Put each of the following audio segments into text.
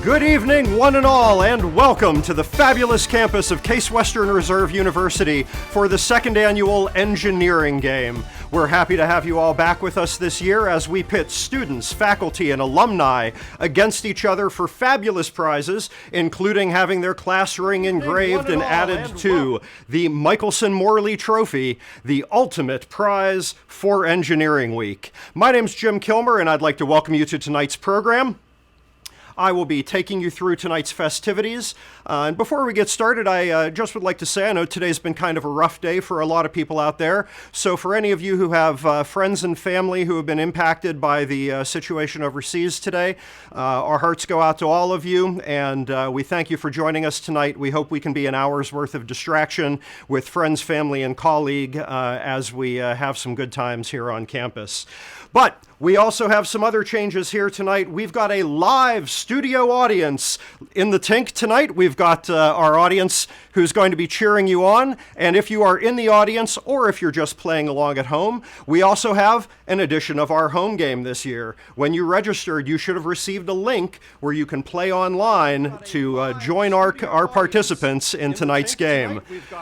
Good evening, one and all, and welcome to the fabulous campus of Case Western Reserve University for the second annual engineering game. We're happy to have you all back with us this year as we pit students, faculty, and alumni against each other for fabulous prizes, including having their class ring engraved and added to the Michelson Morley Trophy, the ultimate prize for Engineering Week. My name's Jim Kilmer, and I'd like to welcome you to tonight's program. I will be taking you through tonight's festivities. And before we get started, I just would like to say, I know today's been kind of a rough day for a lot of people out there. So for any of you who have friends and family who have been impacted by the situation overseas today, our hearts go out to all of you, and we thank you for joining us tonight. We hope we can be an hour's worth of distraction with friends, family, and colleague as we have some good times here on campus. But we also have some other changes here tonight. We've got a live studio audience in the Tink tonight. We've got our audience who's going to be cheering you on. And if you are in the audience or if you're just playing along at home, we also have an edition of our home game this year. When you registered, you should have received a link where you can play online to join our participants in tonight's game.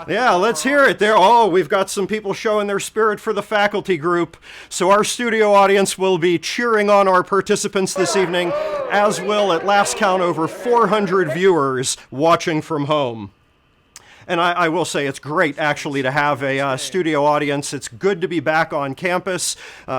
Yeah, let's hear it there. Oh, we've got some people showing their spirit for the faculty group. So our studio audience will be cheering on our participants this evening, as will, at last count, over 400 viewers watching from home. And I will say it's great, actually, to have a studio audience. It's good to be back on campus,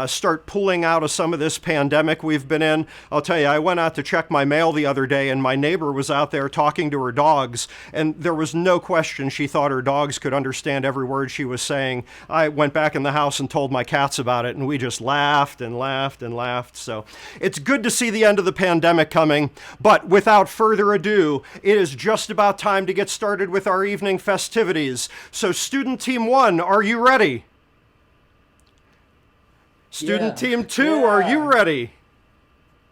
start pulling out of some of this pandemic we've been in. I'll tell you, I went out to check my mail the other day, and my neighbor was out there talking to her dogs, and there was no question she thought her dogs could understand every word she was saying. I went back in the house and told my cats about it, and we just laughed and laughed and laughed. So it's good to see the end of the pandemic coming, but without further ado, it is just about time to get started with our evening festivities. So Student Team 1, are you ready? Student Team 2, are you ready?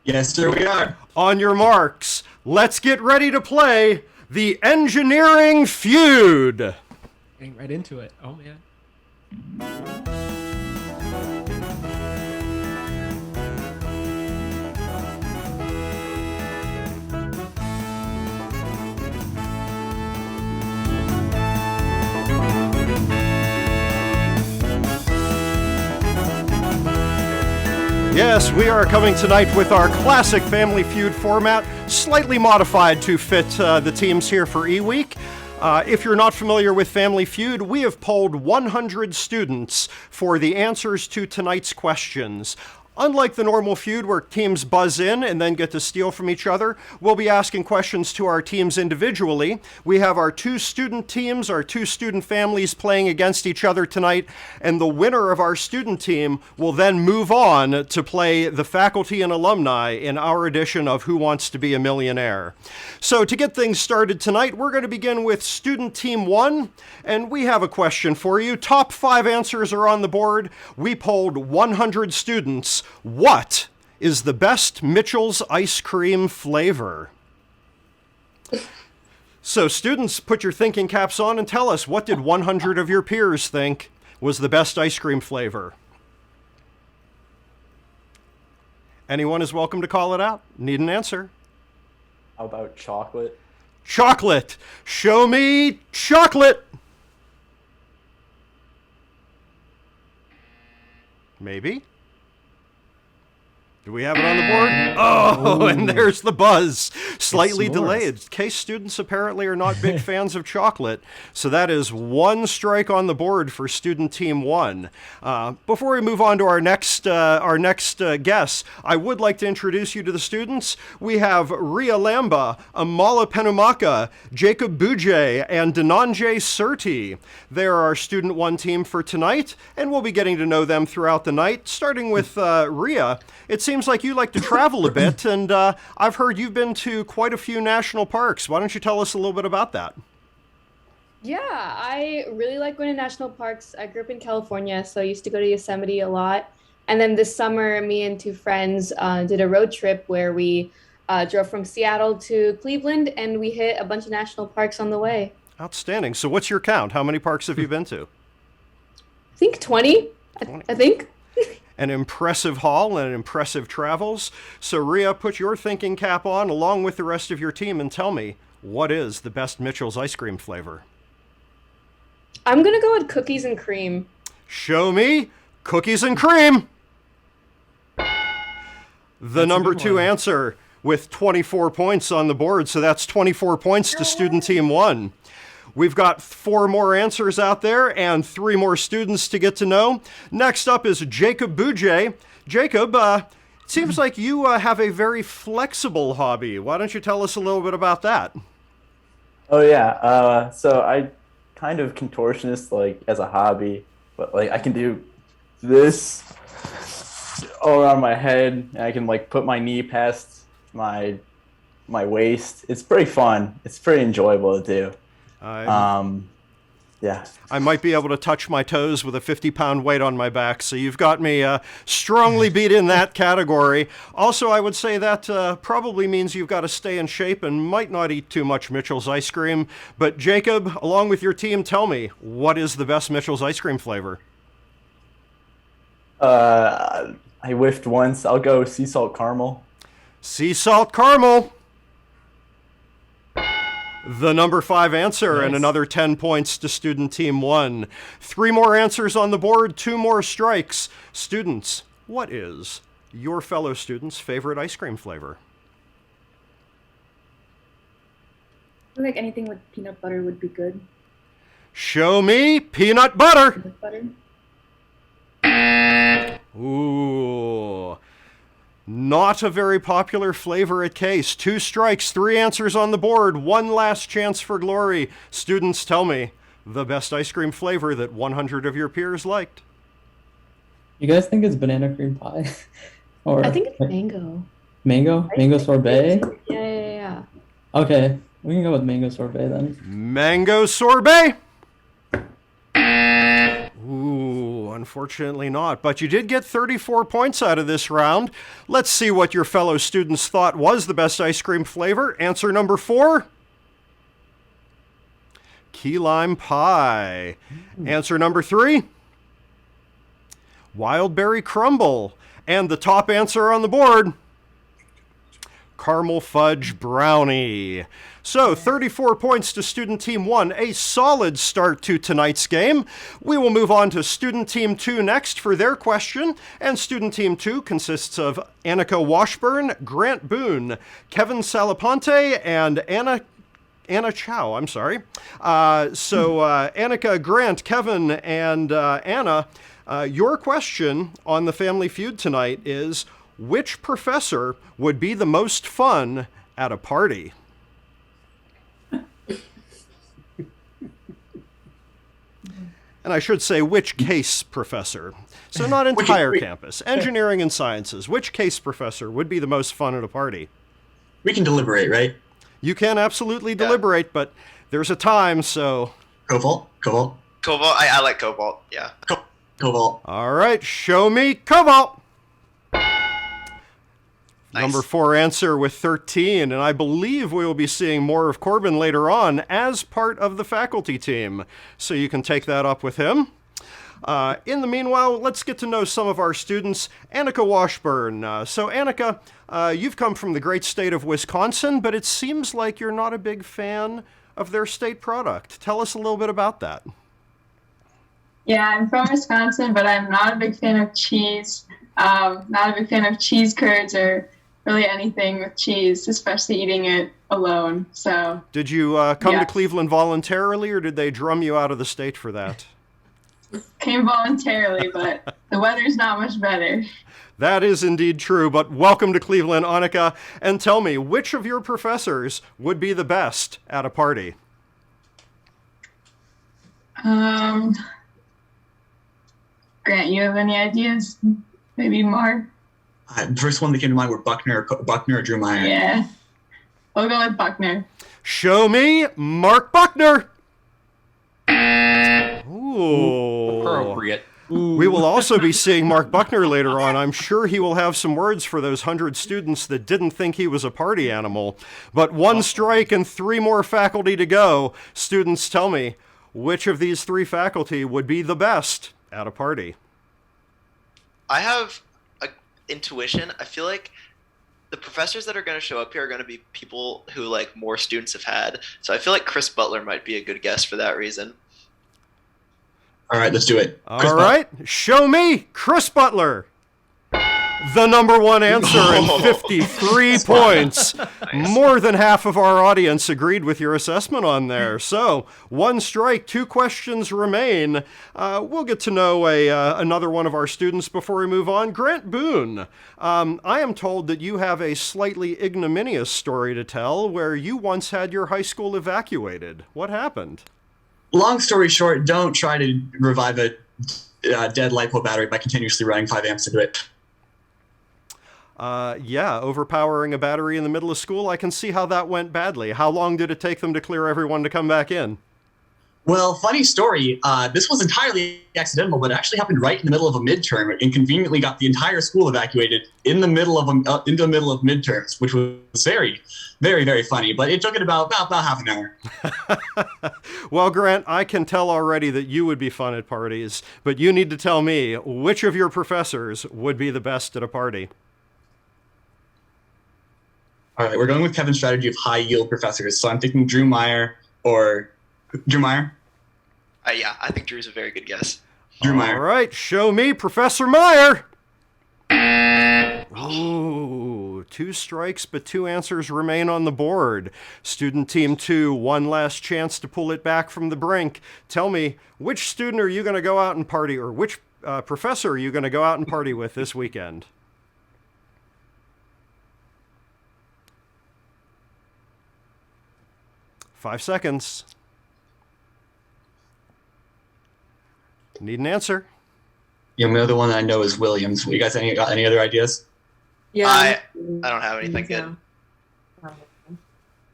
Yes, sir, we are. On your marks, let's get ready to play the Engineering Feud. Getting right into it. Oh, man. Yes, we are coming tonight with our classic Family Feud format, slightly modified to fit the teams here for E-Week. If you're not familiar with Family Feud, we have polled 100 students for the answers to tonight's questions. Unlike the normal feud where teams buzz in and then get to steal from each other, we'll be asking questions to our teams individually. We have our two student teams, our two student families playing against each other tonight, and the winner of our student team will then move on to play the faculty and alumni in our edition of Who Wants to Be a Millionaire. So to get things started tonight, we're going to begin with Student Team 1, and we have a question for you. Top 5 answers are on the board. We polled 100 students. What is the best Mitchell's ice cream flavor? So students, put your thinking caps on and tell us, what did 100 of your peers think was the best ice cream flavor? Anyone is welcome to call it out. Need an answer. How about chocolate? Chocolate. Show me chocolate. Maybe. Do we have it on the board? Oh, and there's the buzz. Slightly delayed. Case students apparently are not big fans of chocolate. So that is one strike on the board for Student Team 1. Before we move on to our next guess, I would like to introduce you to the students. We have Ria Lamba, Amala Penumaka, Jacob Bujay, and Dhananjay Surti. They're our Student 1 team for tonight, and we'll be getting to know them throughout the night. Starting with Ria, it seems like you like to travel a bit, and I've heard you've been to quite a few national parks. Why don't you tell us a little bit about that? Yeah, I really like going to national parks. I grew up in California, so I used to go to Yosemite a lot. And then this summer, me and two friends did a road trip where we drove from Seattle to Cleveland, and we hit a bunch of national parks on the way. Outstanding. So what's your count? How many parks have you been to? I think 20. I think. an impressive haul and impressive travels. So, Rhea, put your thinking cap on along with the rest of your team and tell me, what is the best Mitchell's ice cream flavor? I'm going to go with cookies and cream. Show me cookies and cream. The number 2 answer with 24 points on the board. So that's 24 points to student team 1. We've got 4 more answers out there and 3 more students to get to know. Next up is Jacob Boujay. Jacob, it seems like you have a very flexible hobby. Why don't you tell us a little bit about that? Oh yeah. So I kind of contortionist like as a hobby, but like I can do this all around my head, and I can like put my knee past my waist. It's pretty fun. It's pretty enjoyable to do. Yeah. I might be able to touch my toes with a 50-pound weight on my back, so you've got me strongly beat in that category. Also, I would say that probably means you've got to stay in shape and might not eat too much Mitchell's ice cream. But Jacob, along with your team, tell me, what is the best Mitchell's ice cream flavor? I whiffed once. I'll go sea salt caramel. Sea salt caramel. The number 5 answer, Nice. and another 10 points to student team 1. 3 more answers on the board, 2 more strikes. Students, what is your fellow students' favorite ice cream flavor? I feel like anything with peanut butter would be good. Show me peanut butter. Peanut butter. Ooh. Not a very popular flavor at Case. 2 strikes, 3 answers on the board, 1 last chance for glory. Students, tell me the best ice cream flavor that 100 of your peers liked. You guys think it's banana cream pie? Or I think it's mango. mango? Mango sorbet? Yeah. Okay, we can go with mango sorbet then. Mango sorbet. Ooh, unfortunately not. But you did get 34 points out of this round. Let's see what your fellow students thought was the best ice cream flavor. Answer number 4. Key lime pie. Answer number 3. Wild berry crumble. And the top answer on the board, caramel fudge brownie. So 34 points to student team 1, a solid start to tonight's game. We will move on to student team 2 next for their question, and student team 2 consists of Annika Washburn, Grant Boone, Kevin Salaponte, and Anna Chow, I'm sorry. Annika, Grant, Kevin, and Anna, your question on the Family Feud tonight is, which professor would be the most fun at a party? And I should say, which case professor? So not entire campus. Engineering and sciences. Which case professor would be the most fun at a party? We can deliberate, right? You can absolutely deliberate, but there's a time, so... Cobalt? Cobalt, I like Cobalt, yeah. Cobalt. All right, show me Cobalt. Nice. Number 4 answer with 13, and I believe we will be seeing more of Corbin later on as part of the faculty team. So you can take that up with him. In the meanwhile, let's get to know some of our students. Annika Washburn. So Annika, you've come from the great state of Wisconsin, but it seems like you're not a big fan of their state product. Tell us a little bit about that. Yeah, I'm from Wisconsin, but I'm not a big fan of cheese. Not a big fan of cheese curds or really anything with cheese, especially eating it alone. So. Did you come to Yes. Cleveland voluntarily, or did they drum you out of the state for that? Came voluntarily, but the weather's not much better. That is indeed true, but welcome to Cleveland, Annika. And tell me, which of your professors would be the best at a party? Grant, you have any ideas? Maybe Mark? The first one that came to mind were Buckner or Drew Meyer. Yeah. We'll go with Buckner. Show me Mark Buckner. Ooh. Appropriate. We will also be seeing Mark Buckner later on. I'm sure he will have some words for those 100 students that didn't think he was a party animal. But 1 strike and 3 more faculty to go. Students, tell me, which of these 3 faculty would be the best at a party? I have a intuition. I feel like the professors that are going to show up here are going to be people who like more students have had. So I feel like Chris Butler might be a good guess for that reason. All right, let's do it. All right, show me Chris Butler. The number one answer and 53 points. Nice. More than half of our audience agreed with your assessment on there. So, one strike, 2 questions remain. We'll get to know another one of our students before we move on. Grant Boone, I am told that you have a slightly ignominious story to tell where you once had your high school evacuated. What happened? Long story short, don't try to revive a dead LiPo battery by continuously running 5 amps into it. Yeah, overpowering a battery in the middle of school, I can see how that went badly. How long did it take them to clear everyone to come back in? Well, funny story. This was entirely accidental, but it actually happened right in the middle of a midterm, and conveniently got the entire school evacuated in the middle of into the middle of midterms, which was very, very, very funny. But it took it about half an hour. Well, Grant, I can tell already that you would be fun at parties, but you need to tell me which of your professors would be the best at a party. All right, we're going with Kevin's strategy of high yield professors. So I'm thinking Drew Meyer or Drew Meyer. Yeah, I think Drew's a very good guess. Drew Meyer. All right, show me Professor Meyer. Ooh, 2 strikes, but 2 answers remain on the board. Student Team 2, one last chance to pull it back from the brink. Tell me, which student are you going to go out and party, or which professor are you going to go out and party with this weekend? Five seconds. Need an answer. The only other one that I know is Williams. You guys got any other ideas? Yeah. I don't have anything good.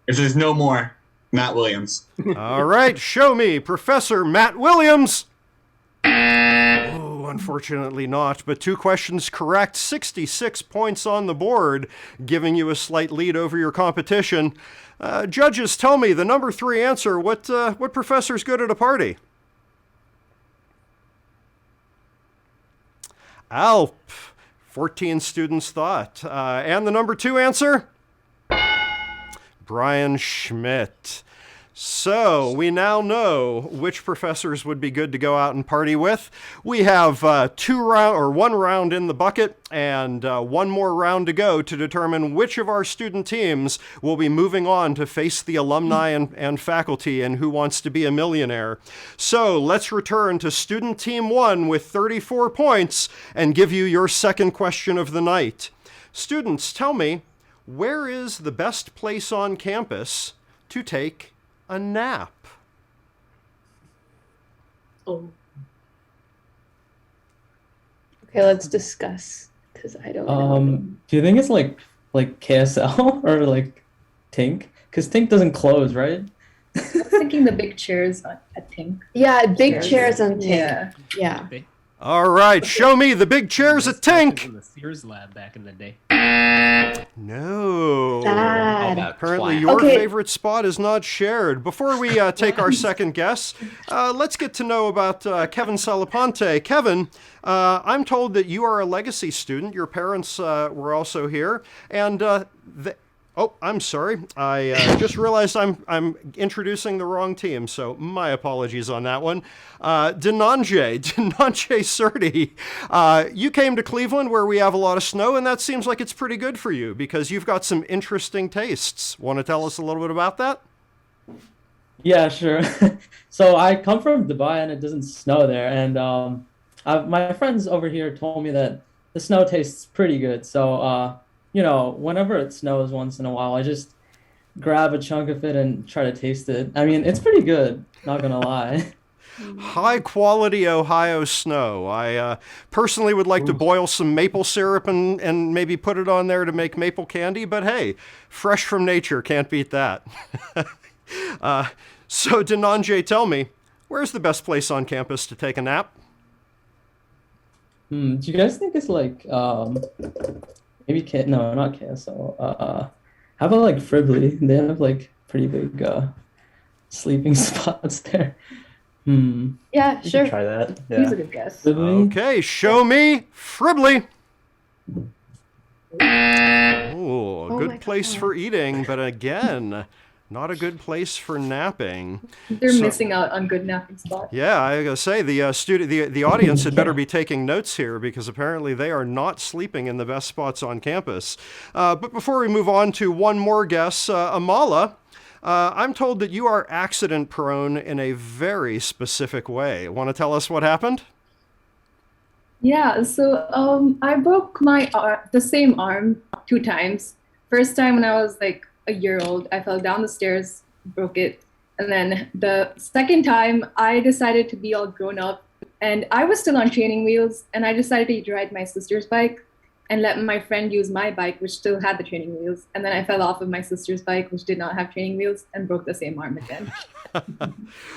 If there's no more, Matt Williams. All right, show me Professor Matt Williams. Oh, unfortunately not, but 2 questions correct, 66 points on the board, giving you a slight lead over your competition. Judges, tell me, the number 3 answer, what professor's good at a party? Alp, 14 students thought. And the number 2 answer? Brian Schmidt. So we now know which professors would be good to go out and party with. We have 1 round in the bucket and 1 more round to go to determine which of our student teams will be moving on to face the alumni and faculty in Who Wants to Be a Millionaire. So let's return to student team 1 with 34 points and give you your second question of the night. Students, tell me, where is the best place on campus to take a nap? Oh. Okay, let's discuss, because I don't know. Do you think it's like KSL or like Tink? Because Tink doesn't close, right? I was thinking the big chairs at Tink. Yeah, big chairs on Tink. Yeah. Yeah. All right, show me the big chairs at Tink. In the Sears lab back in the day. No. Sad. Apparently your favorite spot is not shared. Before we take our second guess, let's get to know about Kevin Salapante. Kevin, I'm told that you are a legacy student. Your parents were also here. And oh, I'm sorry. I just realized I'm introducing the wrong team, so my apologies on that one. Denanjay Surti, you came to Cleveland where we have a lot of snow, and that seems like it's pretty good for you because you've got some interesting tastes. Want to tell us a little bit about that? Yeah, sure. So I come from Dubai and it doesn't snow there, and my friends over here told me that the snow tastes pretty good. So whenever it snows once in a while, I just grab a chunk of it and try to taste it. I mean, it's pretty good, not gonna lie. High quality Ohio snow. I personally would like to boil some maple syrup and maybe put it on there to make maple candy, but hey, fresh from nature, can't beat that. So Denanjay, tell me, where's the best place on campus to take a nap? Do you guys think it's like maybe no, not KSL. How about like Fribley? They have like pretty big sleeping spots there. Yeah, You sure. can try that. He's a Yeah. good guess. Really? Okay, show me Fribley. Ooh, a Oh my good place God. for eating, but again, not a good place for napping. They're So- missing out on good napping spots. Yeah, I gotta say the the audience had better be taking notes here because apparently they are not sleeping in the best spots on campus. But before we move on to one more guess, Amala, I'm told that you are accident prone in a very specific way. Want to tell us what happened? Yeah, so I broke my the same arm 2 times. First time when I was like a year old, I fell down the stairs, broke it. And then the second time, I decided to be all grown up, and I was still on training wheels, and I decided to ride my sister's bike and let my friend use my bike, which still had the training wheels. And then I fell off of my sister's bike, which did not have training wheels, and broke the same arm again.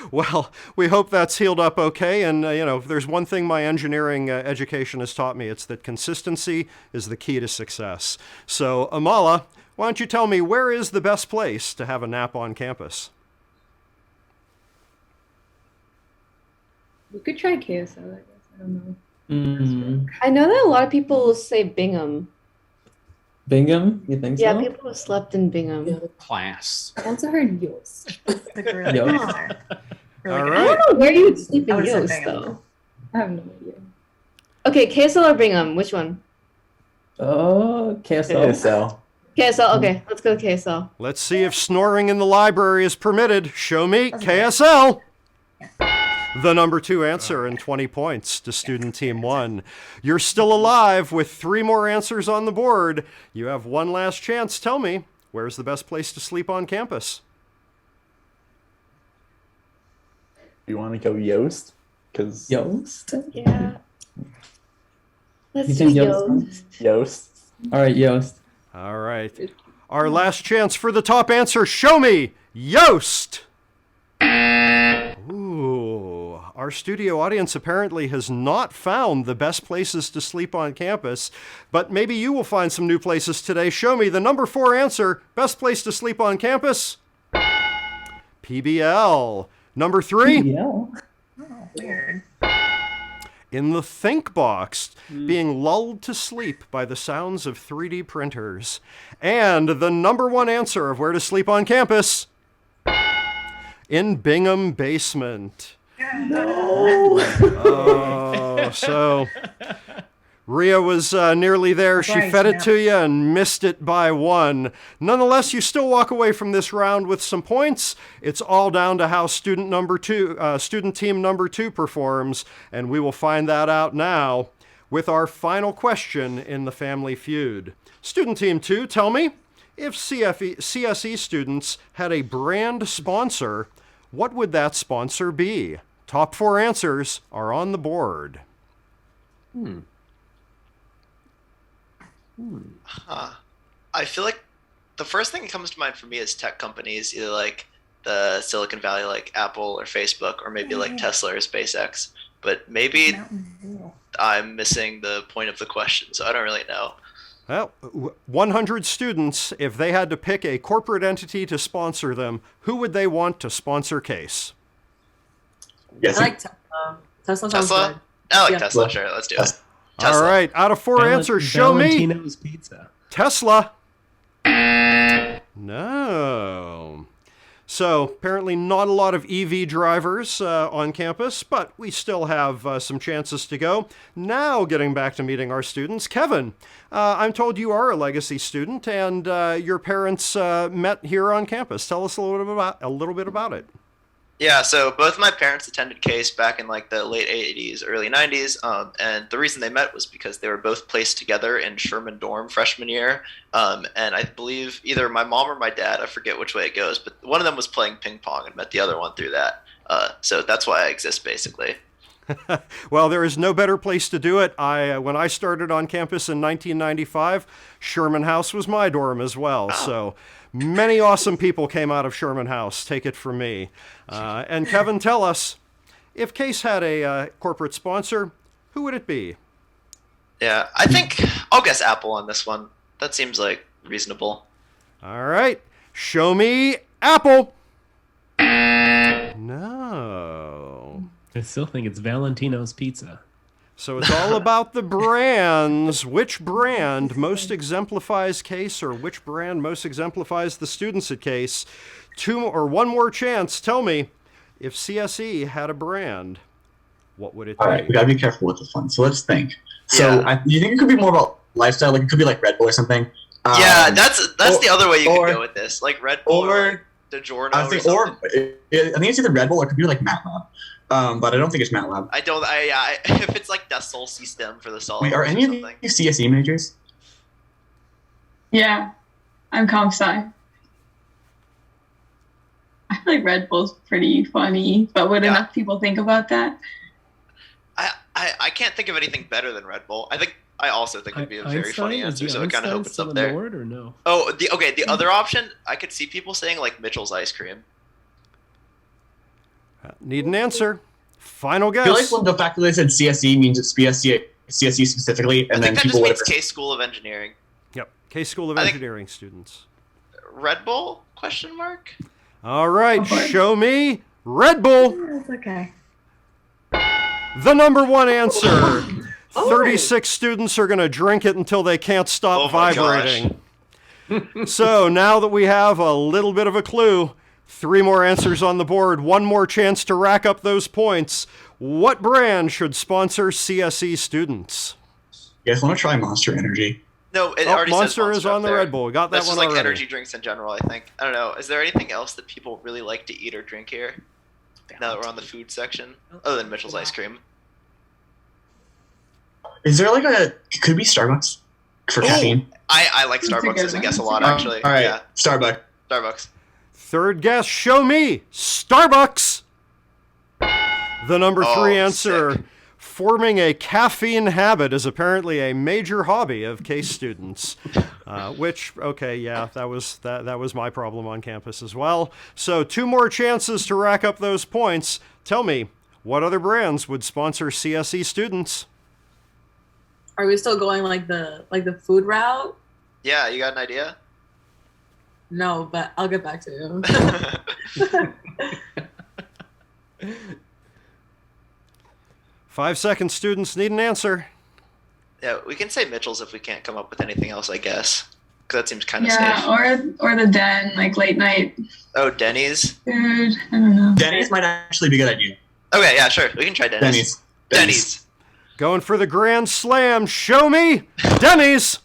Well, we hope that's healed up okay. And, if there's one thing my engineering education has taught me, it's that consistency is the key to success. So, Amala, why don't you tell me where is the best place to have a nap on campus? We could try KSL, I guess. I don't know. Mm. I know that a lot of people say Bingham. Bingham? You think Yeah, so? people have slept in Bingham. Class. I also heard Yost. Yo. All I right. don't know where you would sleep I in would've said Yost, Bingham. though. I have no idea. Okay, KSL or Bingham? Which one? Oh, KSL. KSL. KSL, okay. Let's go KSL. Let's see if snoring in the library is permitted. Show me KSL. The number 2 answer and 20 points to student team 1. You're still alive with 3 more answers on the board. You have one last chance. Tell me, where's the best place to sleep on campus? You want to go Yoast? Because Yoast? Yeah. Let's You do think Yost. Yoast. All right, Yoast. All right. Our last chance for the top answer. Show me Yoast. Ooh, our studio audience apparently has not found the best places to sleep on campus, but maybe you will find some new places today. Show me the number 4 answer. Best place to sleep on campus? PBL. Number 3? Yeah. Weird. In the think box, being lulled to sleep by the sounds of 3D printers. And the number 1 answer of where to sleep on campus? In Bingham basement. Oh, so Rhea was nearly there. She Right, fed it yeah. to you and missed it by 1. Nonetheless, you still walk away from this round with some points. It's all down to how student team number 2 performs, and we will find that out now with our final question in the Family Feud. Student team 2, tell me, if CSE students had a brand sponsor, what would that sponsor be? Top 4 answers are on the board. I feel like the first thing that comes to mind for me is tech companies, either like the Silicon Valley, like Apple or Facebook, or maybe like Tesla or SpaceX. But maybe I'm missing the point of the question, so I don't really know. Well, 100 students, if they had to pick a corporate entity to sponsor them, who would they want to sponsor Case? Yes. I like Tesla. Tesla sounds Tesla? good. I like Yeah. Tesla, sure, let's do it. Tesla. Tesla. All right, out of 4 answers, show me Valentino's Pizza. Tesla. No. So apparently not a lot of EV drivers on campus, but we still have some chances to go. Now getting back to meeting our students. Kevin, I'm told you are a Legacy student and your parents met here on campus. Tell us a little bit about it. Yeah, so both my parents attended Case back in like the late 80s, early 90s, and the reason they met was because they were both placed together in Sherman Dorm freshman year, and I believe either my mom or my dad, I forget which way it goes, but one of them was playing ping pong and met the other one through that, so that's why I exist, basically. Well, there is no better place to do it. When I started on campus in 1995, Sherman House was my dorm as well, so many awesome people came out of Sherman House, take it from me. And Kevin, tell us, if Case had a corporate sponsor, who would it be? Yeah, I think I'll guess Apple on this one. That seems like reasonable. All right, show me Apple. No. I still think it's Valentino's Pizza. So it's all about the brands. Which brand most exemplifies Case, or which brand most exemplifies the students at Case? One more chance. Tell me, if CSE had a brand, what would it be? All right, we gotta be careful with this one. So let's think. So you think it could be more about lifestyle? Like it could be like Red Bull or something? Yeah, that's the other way you could go with this. Like Red Bull or DiGiorno I think it's either Red Bull or it could be like MATLAB. But I don't think it's MATLAB. I if it's like Dassault System for the solid. Wait, are any of you CSE majors? Yeah, I'm comp sci. I feel like Red Bull's pretty funny, but would enough people think about that? I can't think of anything better than Red Bull. I also think it'd be a very funny answer, so I kind of hope it's up there. Or no? Oh, the other option, I could see people saying like Mitchell's ice cream. Need an answer. Final guess. I feel like the fact that they said CSE means it's CSE specifically, and then people would. I think that just means Case School of Engineering. Yep, Case School of Engineering students. Red Bull? Question mark. All right, show me Red Bull. That's okay. The number one answer. 36 students are going to drink it until they can't stop vibrating. So now that we have a little bit of a clue, 3 more answers on the board, 1 more chance to rack up those points. What brand should sponsor CSE students? You guys want to try Monster Energy? No, it already Monster says Monster is on the there. Red Bull. We got that That's one just like already. energy drinks in general, I think. I don't know. Is there anything else that people really like to eat or drink here? Now that we're on the food section, other than Mitchell's ice cream. Is there like it could be Starbucks for caffeine? I like Starbucks as a guess a lot, actually. All right, Yeah. Starbucks. Third guess, show me Starbucks. The number 3 answer. Sick. Forming a caffeine habit is apparently a major hobby of Case students, which, okay, yeah, that was my problem on campus as well. So 2 more chances to rack up those points. Tell me, what other brands would sponsor CSE students? Are we still going like the food route? Yeah, you got an idea? No, but I'll get back to you. 5 seconds, students need an answer. Yeah, we can say Mitchell's if we can't come up with anything else, I guess. Because that seems kind of safe. Yeah, or the Den, like late night Oh, Denny's? food. I don't know. Denny's might actually be a good idea. Okay, yeah, sure. We can try Denny's. Denny's. Going for the grand slam. Show me Denny's.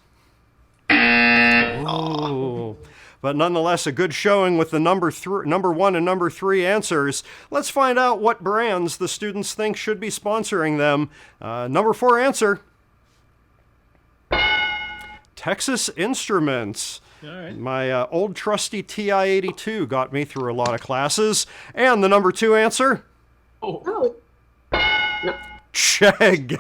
Ooh. But nonetheless, a good showing with the number 1 and number 3 answers. Let's find out what brands the students think should be sponsoring them. Number 4 answer. Texas Instruments. All right. My old trusty TI-82 got me through a lot of classes. And the number 2 answer. Oh. Chegg.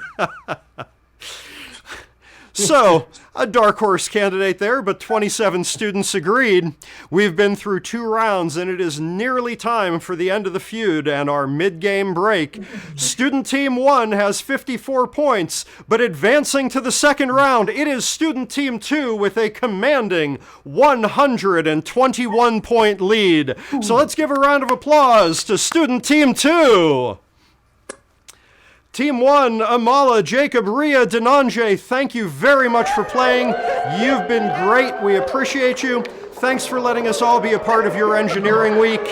So, a dark horse candidate there, but 27 students agreed. We've been through 2 rounds, and it is nearly time for the end of the feud and our mid-game break. Student Team 1 has 54 points, but advancing to the second round, it is Student Team 2 with a commanding 121-point lead. So let's give a round of applause to Student Team 2. Team 1, Amala, Jacob, Ria, Denanje, thank you very much for playing. You've been great. We appreciate you. Thanks for letting us all be a part of your engineering week.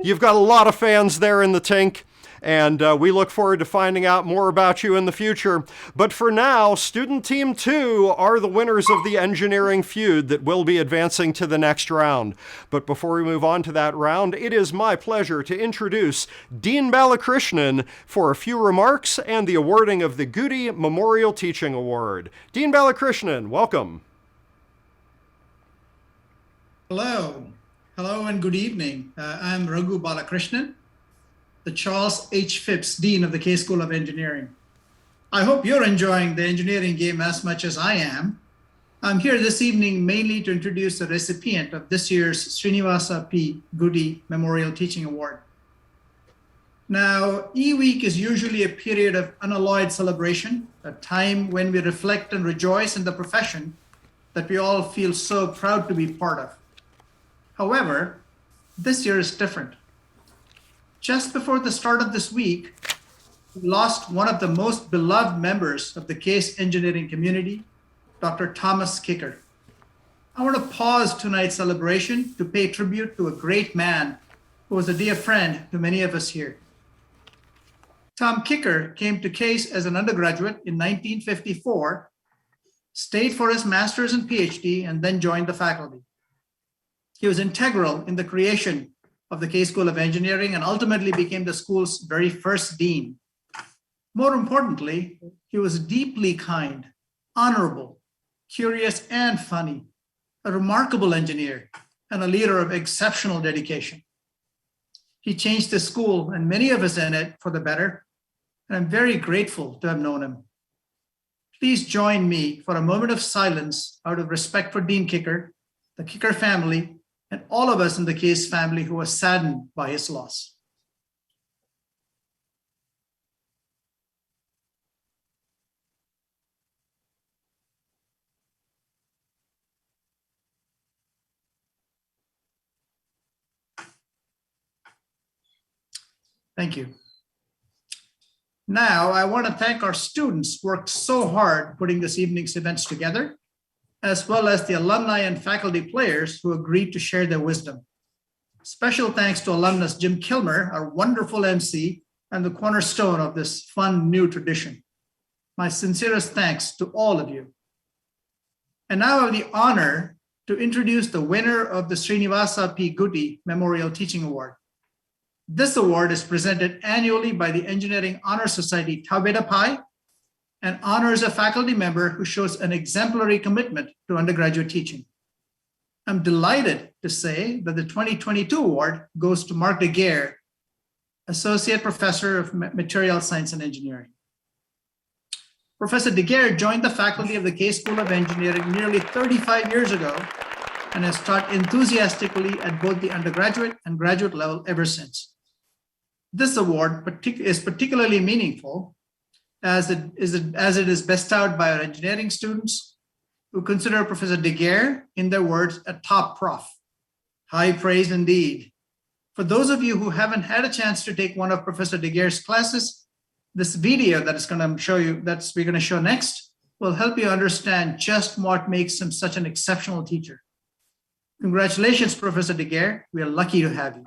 You've got a lot of fans there in the tank, and we look forward to finding out more about you in the future. But for now, Student Team 2 are the winners of the engineering feud that will be advancing to the next round. But before we move on to that round, it is my pleasure to introduce Dean Balakrishnan for a few remarks and the awarding of the Goody Memorial Teaching Award. Dean Balakrishnan, welcome. Hello and good evening. I'm Raghu Balakrishnan, the Charles H. Phipps Dean of the Case School of Engineering. I hope you're enjoying the engineering game as much as I am. I'm here this evening mainly to introduce the recipient of this year's Srinivasa P. Goody Memorial Teaching Award. Now, E-Week is usually a period of unalloyed celebration, a time when we reflect and rejoice in the profession that we all feel so proud to be part of. However, this year is different. Just before the start of this week, we lost one of the most beloved members of the case engineering community, Dr. Thomas Kicker. I want to pause tonight's celebration to pay tribute to a great man who was a dear friend to many of us here. Tom Kicker came to Case as an undergraduate in 1954, stayed for his master's and PhD, and then joined the faculty. He was integral in the creation of the Case School of Engineering and ultimately became the school's very first dean. More importantly, he was deeply kind, honorable, curious, and funny, a remarkable engineer, and a leader of exceptional dedication. He changed the school and many of us in it for the better, and I'm very grateful to have known him. Please join me for a moment of silence out of respect for Dean Kicker, the Kicker family, and all of us in the Case family who are saddened by his loss. Thank you. Now, I want to thank our students who worked so hard putting this evening's events together, as well as the alumni and faculty players who agreed to share their wisdom. Special thanks to alumnus Jim Kilmer, our wonderful MC, and the cornerstone of this fun new tradition. My sincerest thanks to all of you. And now I have the honor to introduce the winner of the Srinivasa P. Goody Memorial Teaching Award. This award is presented annually by the Engineering Honor Society Tau Beta Pi and honors a faculty member who shows an exemplary commitment to undergraduate teaching. I'm delighted to say that the 2022 award goes to Mark Daguerre, Associate Professor of Material Science and Engineering. Professor Daguerre joined the faculty of the Case School of Engineering nearly 35 years ago and has taught enthusiastically at both the undergraduate and graduate level ever since. This award is particularly meaningful as it is bestowed by our engineering students who consider Professor Daguerre, in their words, a top prof. High praise indeed. For those of you who haven't had a chance to take one of Professor Daguerre's classes, this video that is going to show you, we're going to show next, will help you understand just what makes him such an exceptional teacher. Congratulations, Professor Daguerre. We are lucky to have you.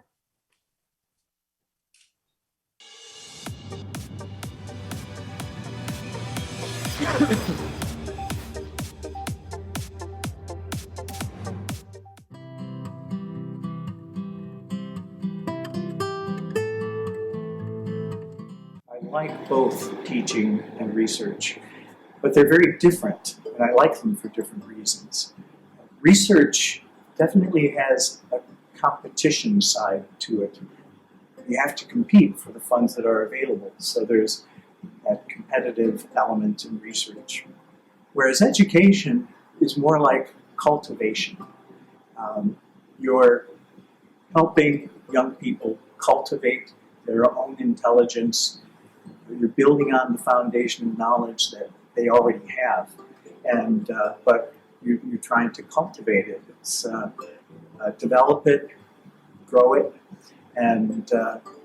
I like both teaching and research, but they're very different, and I like them for different reasons. Research definitely has a competition side to it. You have to compete for the funds that are available, so there's that competitive element in research. Whereas education is more like cultivation. You're helping young people cultivate their own intelligence. You're building on the foundation of knowledge that they already have, and but you're trying to cultivate it. It's develop it, grow it, and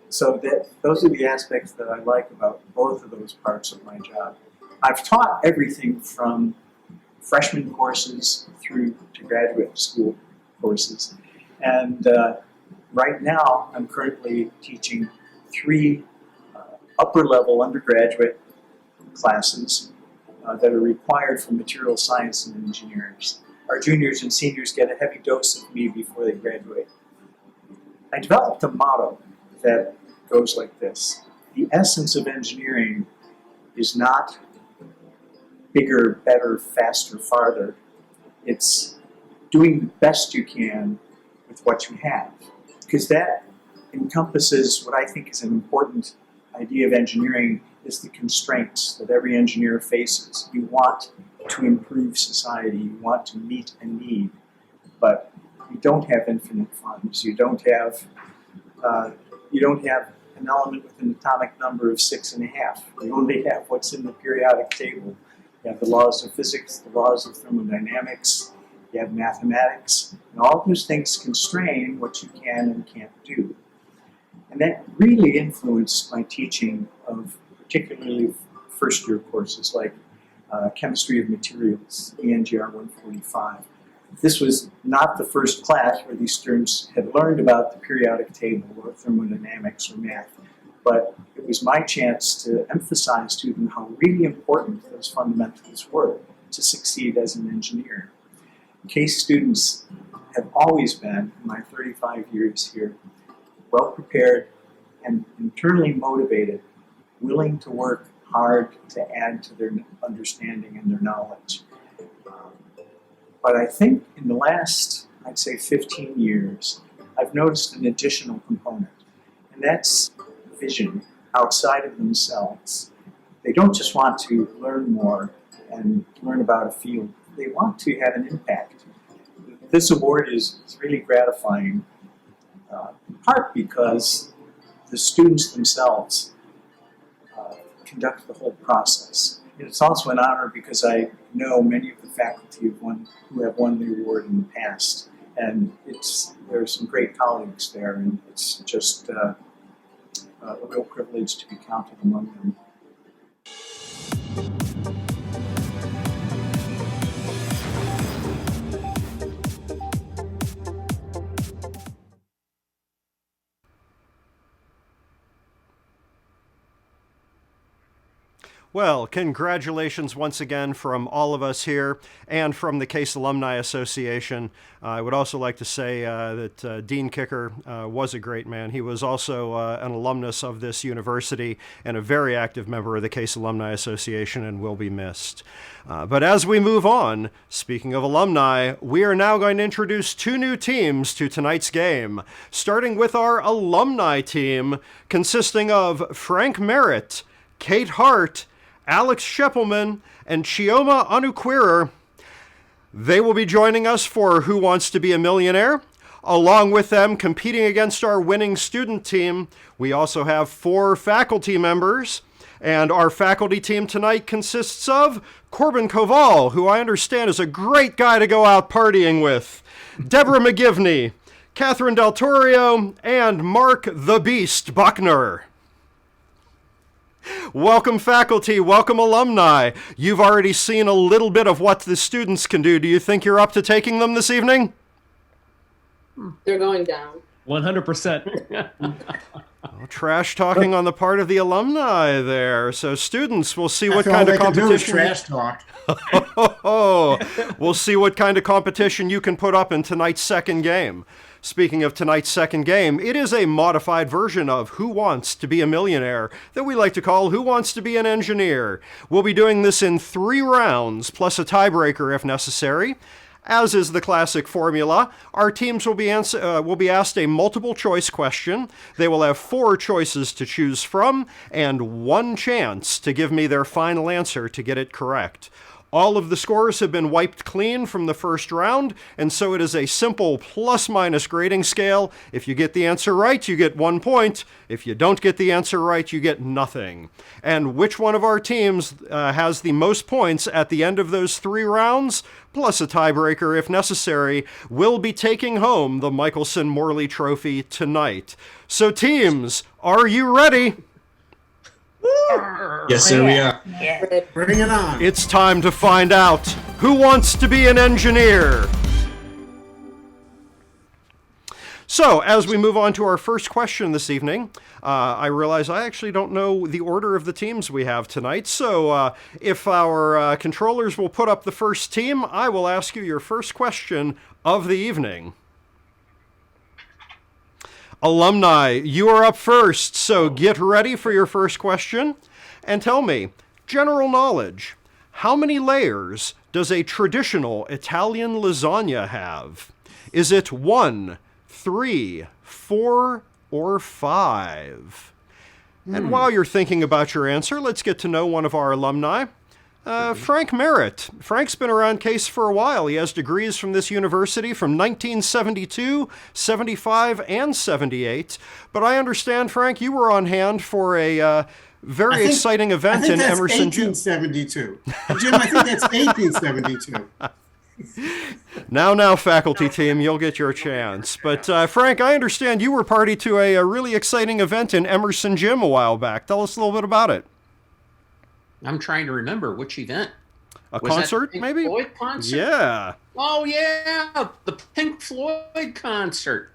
so those are the aspects that I like about both of those parts of my job. I've taught everything from freshman courses through to graduate school courses, and right now I'm currently teaching 3 upper-level undergraduate classes that are required for material science and engineers. Our juniors and seniors get a heavy dose of me before they graduate. I developed a motto that goes like this: the essence of engineering is not bigger, better, faster, farther. It's doing the best you can with what you have, because that encompasses what I think is an important idea of engineering, is the constraints that every engineer faces. You want to improve society, you want to meet a need, but you don't have infinite funds. You don't have an element with an atomic number of 6.5. You only have what's in the periodic table. You have the laws of physics, the laws of thermodynamics, you have mathematics, and all those things constrain what you can and can't do. And that really influenced my teaching of particularly first-year courses like Chemistry of Materials, ENGR 145. This was not the first class where these students had learned about the periodic table or thermodynamics or math, but it was my chance to emphasize to them how really important those fundamentals were to succeed as an engineer. Case students have always been, in my 35 years here, well prepared and internally motivated, willing to work hard to add to their understanding and their knowledge. But I think in the last, I'd say 15 years, I've noticed an additional component, and that's vision outside of themselves. They don't just want to learn more and learn about a field, they want to have an impact. This award is really gratifying, in part because the students themselves conduct the whole process. And it's also an honor because I know many of the faculty who have won the award in the past, and there are some great colleagues there, and it's just a real privilege to be counted among them. Well, congratulations once again from all of us here and from the Case Alumni Association. I would also like to say that Dean Kicker was a great man. He was also an alumnus of this university and a very active member of the Case Alumni Association and will be missed. But as we move on, speaking of alumni, we are now going to introduce two new teams to tonight's game, starting with our alumni team consisting of Frank Merritt, Kate Hart, Alex Scheppelman, and Chioma Anuquirer. They will be joining us for Who Wants to Be a Millionaire? Along with them, competing against our winning student team, we also have 4 faculty members. And our faculty team tonight consists of Corbin Koval, who I understand is a great guy to go out partying with, Deborah McGivney, Catherine Del Torio, and Mark the Beast Buckner. Welcome faculty, welcome alumni. You've already seen a little bit of what the students can do. Do you think you're up to taking them this evening? They're going down. 100%. Well, trash talking on the part of the alumni there. So students, we'll see what kind of competition. Trash talk. We'll see what kind of competition you can put up in tonight's second game. Speaking of tonight's second game, it is a modified version of Who Wants to Be a Millionaire that we like to call Who Wants to Be an Engineer. We'll be doing this in 3 rounds, plus a tiebreaker if necessary. As is the classic formula, our teams will be asked a multiple choice question. They will have 4 choices to choose from and 1 chance to give me their final answer to get it correct. All of the scores have been wiped clean from the first round, and so it is a simple plus-minus grading scale. If you get the answer right, you get 1 point. If you don't get the answer right, you get nothing. And which one of our teams has the most points at the end of those 3 rounds, plus a tiebreaker if necessary, will be taking home the Michelson-Morley Trophy tonight. So teams, are you ready? Yes, sir, we are. Yeah. Bring it on. It's time to find out who wants to be an engineer. So, as we move on to our first question this evening, I realize I actually don't know the order of the teams we have tonight. So, if our controllers will put up the first team, I will ask you your first question of the evening. Alumni, you are up first, so get ready for your first question. And tell me, general knowledge, how many layers does a traditional Italian lasagna have? Is it 1, 3, 4, or 5? And while you're thinking about your answer, let's get to know one of our alumni. Frank Merritt. Frank's been around Case for a while. He has degrees from this university from 1972, 75, and 78. But I understand, Frank, you were on hand for a very exciting event in Emerson, Jim. 1872. Jim, I think that's 1872. Now, faculty team, you'll get your chance. But Frank, I understand you were party to a really exciting event in Emerson Gym a while back. Tell us a little bit about it. I'm trying to remember which event. A Was that concert, the Pink maybe? Floyd concert? Yeah. Oh yeah, the Pink Floyd concert.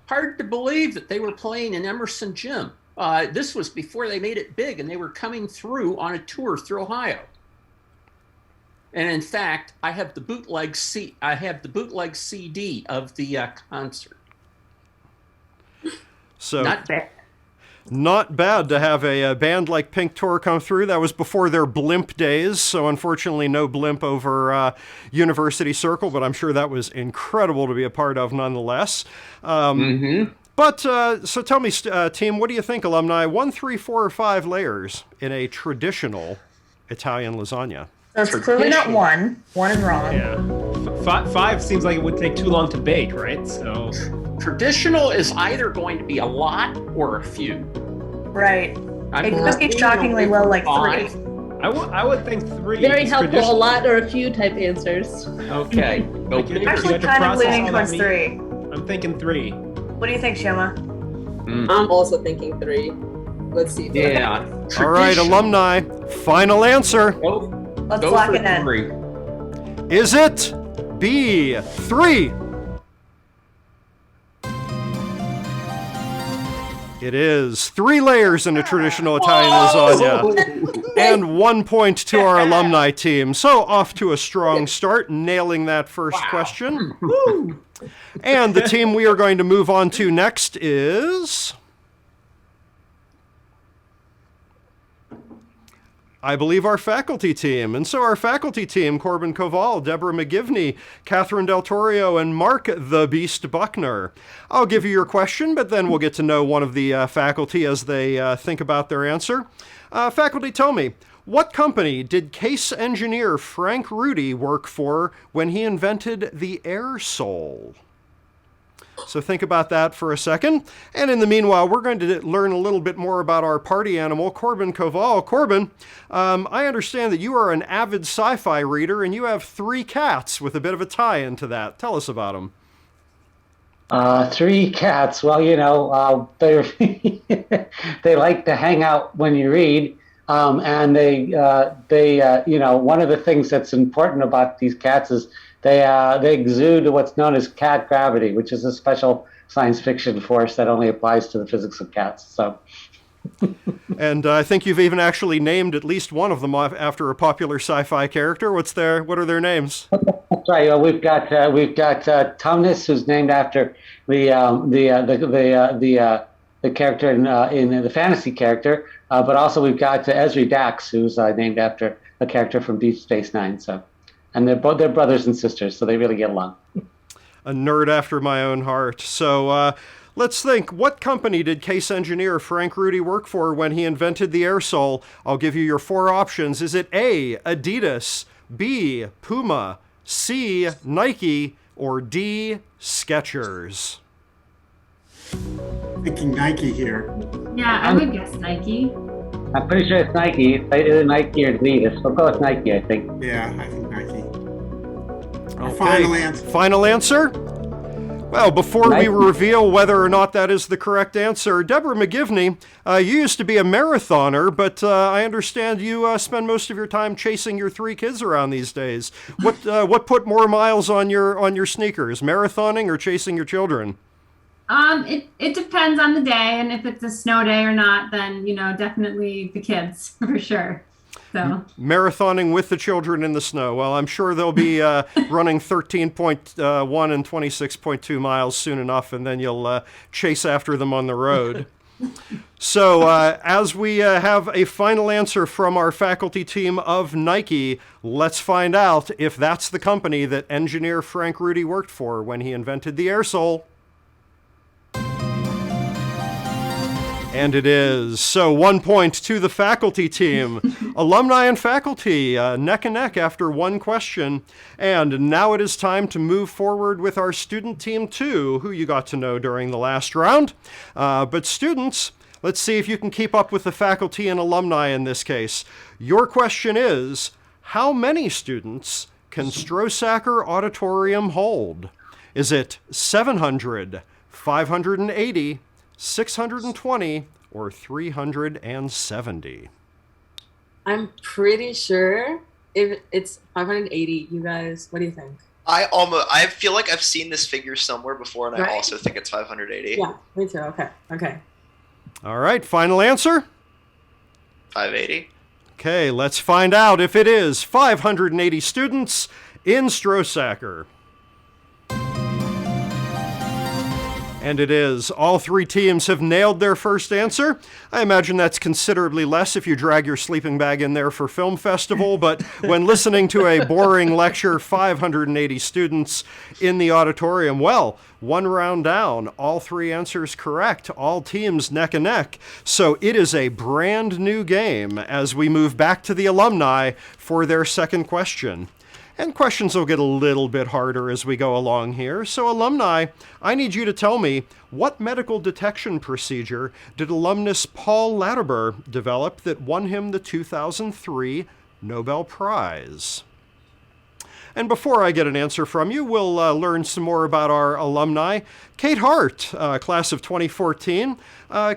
Hard to believe that they were playing in Emerson Gym. This was before they made it big, and they were coming through on a tour through Ohio. And in fact, I have the bootleg CD of the concert. So not bad. Not bad to have a band like Pink Tour come through. That was before their blimp days, so unfortunately no blimp over University Circle, but I'm sure that was incredible to be a part of nonetheless. But, so tell me, team, what do you think, alumni? 1, 3, 4, or 5 layers in a traditional Italian lasagna? That's clearly not 1. 1 is wrong. Yeah. 5 seems like it would take too long to bake, right? So traditional is either going to be a lot or a few. Right. It could be shockingly low, like 3. I would think 3. Very helpful. A lot or a few type answers. Okay. Actually, kind of leaning towards 3. I'm thinking 3. What do you think, Shoma? I'm also thinking 3. Let's see. Yeah. All right, alumni, final answer. Let's lock it in. 3. Is it B, 3? It is 3 layers in a traditional Italian lasagna. And 1 point to our alumni team. So off to a strong start, nailing that first question. And the team we are going to move on to next is, I believe, our faculty team. And so our faculty team, Corbin Koval, Deborah McGivney, Catherine Del Torio, and Mark the Beast Buckner. I'll give you your question, but then we'll get to know one of the faculty as they think about their answer. Faculty, tell me, what company did case engineer Frank Rudy work for when he invented the air sole? So think about that for a second. And in the meanwhile, we're going to learn a little bit more about our party animal, Corbin Koval. Corbin, I understand that you are an avid sci-fi reader and you have 3 cats with a bit of a tie into that. Tell us about them. 3 cats. Well, you know, they they like to hang out when you read. And they you know, one of the things that's important about these cats is they exude what's known as cat gravity, which is a special science fiction force that only applies to the physics of cats. So, and I think you've even actually named at least one of them after a popular sci-fi character. What are their names? That's right. We've got Tumnus, who's named after the character in the fantasy character, but also we've got Esri Dax, who's named after a character from Deep Space Nine. So. And they're brothers and sisters, so they really get along. A nerd after my own heart. So let's think. What company did case engineer Frank Rudy work for when he invented the air sole? I'll give you your 4 options. Is it A, Adidas, B, Puma, C, Nike, or D, Skechers? Thinking Nike here. Yeah, I would guess Nike. I'm pretty sure it's Nike. It's either Nike or Adidas. We'll go with Nike, I think. Yeah, I think Nike. Okay. Final answer. Final answer? Well, before we reveal whether or not that is the correct answer, Deborah McGivney, you used to be a marathoner, but I understand you spend most of your time chasing your 3 kids around these days. What put more miles on your sneakers, marathoning or chasing your children? It depends on the day, and if it's a snow day or not, then, you know, definitely the kids, for sure. So marathoning with the children in the snow. Well, I'm sure they'll be running 13.1 and 26.2 miles soon enough, and then you'll chase after them on the road. So as we have a final answer from our faculty team of Nike, let's find out if that's the company that engineer Frank Rudy worked for when he invented the air sole. And it is. So 1 point to the faculty team. Alumni and faculty, neck and neck after 1 question. And now it is time to move forward with our student team 2, who you got to know during the last round. But students, let's see if you can keep up with the faculty and alumni in this case. Your question is, how many students can Strosacker Auditorium hold? Is it 700, 580, 620, or 370? I'm pretty sure if it's 580. You guys, what do you think? I feel like I've seen this figure somewhere before, and I Right? also think it's 580. Yeah, me too. Okay. All right, final answer? 580. Okay, let's find out if it is 580 students in Strosacker. And it is. All three teams have nailed their first answer. I imagine that's considerably less if you drag your sleeping bag in there for film festival, but when listening to a boring lecture, 580 students in the auditorium, well, one round down, all three answers correct, all teams neck and neck. So it is a brand new game as we move back to the alumni for their second question. And questions will get a little bit harder as we go along here. So alumni, I need you to tell me, what medical detection procedure did alumnus Paul Latimer develop that won him the 2003 Nobel Prize? And before I get an answer from you, we'll learn some more about our alumni. Kate Hart, class of 2014.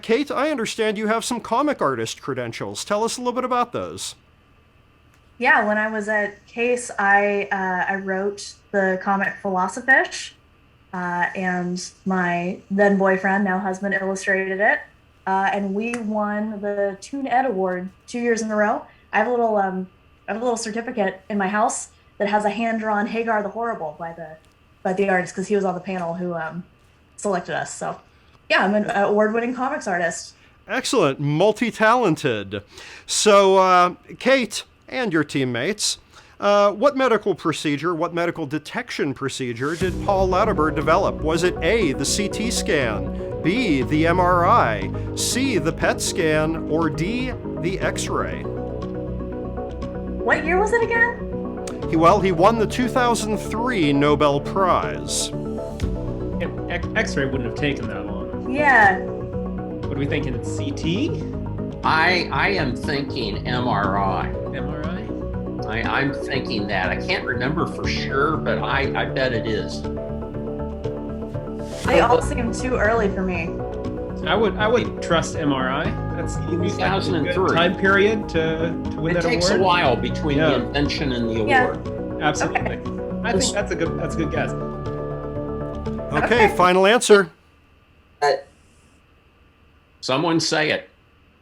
Kate, I understand you have some comic artist credentials. Tell us a little bit about those. Yeah, when I was at Case, I wrote the comic Philosophish, and my then boyfriend, now husband, illustrated it, and we won the Toon Ed Award 2 years in a row. I have a little certificate in my house that has a hand-drawn Hagar the Horrible by the artist, because he was on the panel who selected us. So, yeah, I'm an award-winning comics artist. Excellent, multi-talented. So, Kate and your teammates, what medical detection procedure did Paul Latimer develop? Was it A, the CT scan, B, the MRI, C, the PET scan, or D, the X-ray? What year was it again? He won the 2003 Nobel Prize. X-ray wouldn't have taken that long. Yeah. What are we thinking? It's CT? I am thinking MRI. MRI? I'm thinking that. I can't remember for sure, but I bet it is. They all seem too early for me. I would trust MRI. That's 2003 time period to win that award. It takes a while between the invention and the award. Absolutely. Okay. I think that's a good guess. Okay, final answer. Someone say it.